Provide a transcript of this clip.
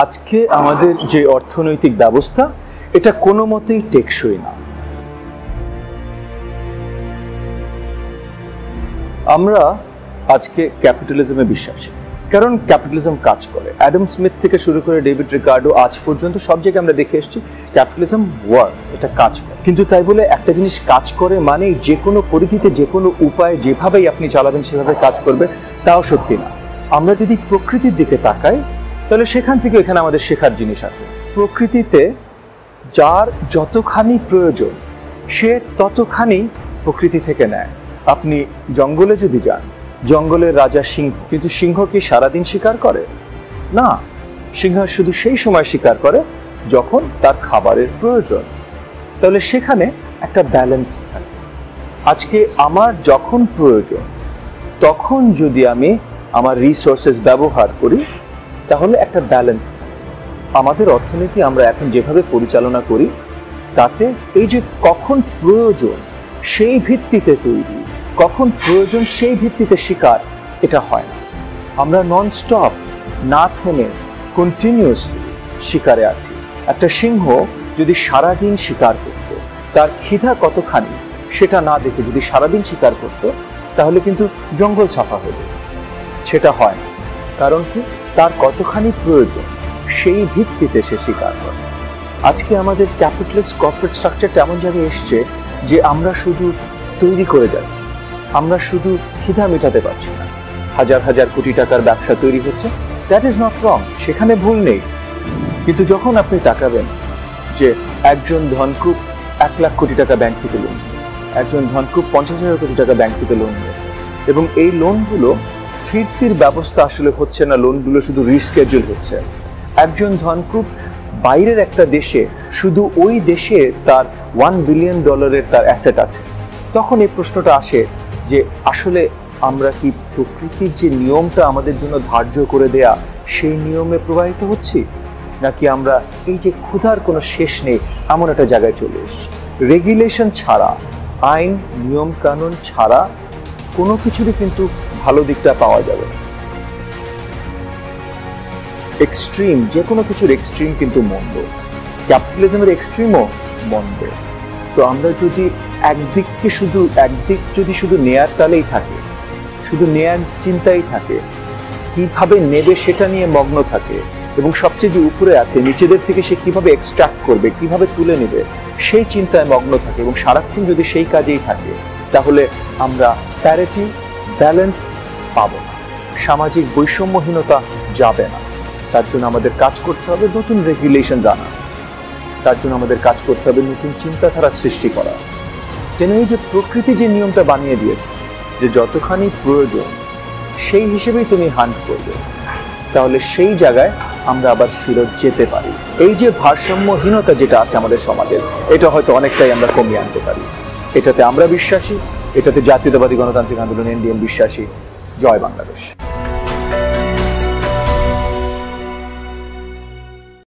আজকে আমাদের যে অর্থনৈতিক ব্যবস্থা এটা কোনো মতেই টেকসই না। আমরা আজকে ক্যাপিটালিজমে বিশ্বাসী, কারণ ক্যাপিটালিজম কাজ করে। অ্যাডাম স্মিথ থেকে শুরু করে ডেভিড রিকার্ডো আজ পর্যন্ত সব জায়গায় আমরা দেখে এসেছি ক্যাপিটালিজম ওয়ার্কস, এটা কাজ করে। কিন্তু তাই বলে একটা জিনিস কাজ করে মানে যে কোনো পরিধিতে যে কোনো উপায়ে যেভাবেই আপনি চালাবেন সেভাবে কাজ করবে, তাও সত্যি না। আমরা যদি প্রকৃতির দিকে তাকাই তাহলে সেখান থেকে এখানে আমাদের শেখার জিনিস আছে। প্রকৃতিতে যার যতখানি প্রয়োজন সে ততখানি প্রকৃতি থেকে নেয়। আপনি জঙ্গলে যদি যান, জঙ্গলের রাজা সিংহ, কিন্তু সিংহ কি সারাদিন শিকার করে? না, সিংহ শুধু সেই সময় শিকার করে যখন তার খাবারের প্রয়োজন। তাহলে সেখানে একটা ব্যালেন্স থাকে। আজকে আমার যখন প্রয়োজন তখন যদি আমি আমার রিসোর্সেস ব্যবহার করি তাহলে একটা ব্যালেন্স থাকে। আমাদের অর্থনীতি আমরা এখন যেভাবে পরিচালনা করি তাতে এই যে কখন প্রয়োজন সেই ভিত্তিতে তৈরি, কখন প্রয়োজন সেই ভিত্তিতে শিকার, এটা হয় না। আমরা ননস্টপ না থেমে কন্টিনিউয়াসলি শিকারে আছি। একটা সিংহ যদি সারাদিন শিকার করত, তার ক্ষিধা কতখানি সেটা না দেখে যদি সারাদিন শিকার করত তাহলে কিন্তু জঙ্গল সাফা হয়ে যেত। সেটা হয় না, কারণ কি তার কতখানি প্রয়োজন সেই ভিত্তিতে সে শিকার করে। আজকে আমাদের ক্যাপিটালিস্ট কর্পোরেট স্ট্রাকচারটা এমন জায়গায় এসছে যে আমরা শুধু তৈরি করে যাচ্ছি, আমরা শুধু খিদা মেটাতে পারছি না। হাজার হাজার কোটি টাকার ব্যবসা তৈরি হচ্ছে, দ্যাট ইজ নট রং, সেখানে ভুল নেই। কিন্তু যখন আপনি তাকাবেন যে একজন ধনকুব 1 লাখ কোটি টাকা ব্যাংক থেকে লোন নিয়েছে, একজন ধনকুব 50,000 কোটি টাকা ব্যাংক থেকে লোন নিয়েছে, এবং এই লোনগুলো ফিরতির ব্যবস্থা আসলে হচ্ছে না, লোনগুলো শুধু রিস্কেজুল হচ্ছে। একজন ধনকুব বাইরের একটা দেশে, শুধু ওই দেশে তার $1 বিলিয়ন তার অ্যাসেট আছে। তখন এই প্রশ্নটা আসে যে আসলে আমরা কি প্রকৃতির যে নিয়মটা আমাদের জন্য ধার্য করে দেয়া সেই নিয়মে প্রবাহিত হচ্ছি, নাকি আমরা এই যে ক্ষুধার কোনো শেষ নেই এমন একটা জায়গায় চলে এসেছি। রেগুলেশন ছাড়া, আইন নিয়ম কানুন ছাড়া কোনো কিছুরই কিন্তু ভালো দিকটা পাওয়া যাবে না। এক্সট্রিম, যে কোনো কিছুর এক্সট্রিম কিন্তু মন্দ, ক্যাপিটালিজমের এক্সট্রিমও মন্দ। তো আমরা যদি একদিক যদি শুধু নেয়ার তালেই থাকে, শুধু নেয়ার চিন্তাই থাকে, কিভাবে নেবে সেটা নিয়ে মগ্ন থাকে, এবং সবচেয়ে যে উপরে আছে নিচেদের থেকে সে কিভাবে এক্সট্রাক্ট করবে, কিভাবে তুলে নেবে সেই চিন্তায় মগ্ন থাকে, এবং সারাক্ষণ যদি সেই কাজেই থাকে তাহলে আমরা প্যারিটি, ব্যালেন্স পাবো না, সামাজিক বৈষম্যহীনতা যাবে না। তার জন্য আমাদের কাজ করতে হবে নতুন রেগুলেশন জানা, তার জন্য আমাদের কাজ করতে হবে নতুন চিন্তাধারা সৃষ্টি করা। যেন এই যে প্রকৃতি যে নিয়মটা বানিয়ে দিয়েছে যে যতখানি প্রয়োজন সেই হিসেবেই তুমি হান্ট করবে, তাহলে সেই জায়গায় আমরা আবার ফেরত যেতে পারি। এই যে ভারসাম্যহীনতা যেটা আছে আমাদের সমাজের, এটা হয়তো অনেকটাই আমরা কমিয়ে আনতে পারি। এটাতে আমরা বিশ্বাসী, এটাতে জাতীয়তাবাদী গণতান্ত্রিক আন্দোলন NDM বিশ্বাসী। জয় বাংলাদেশ।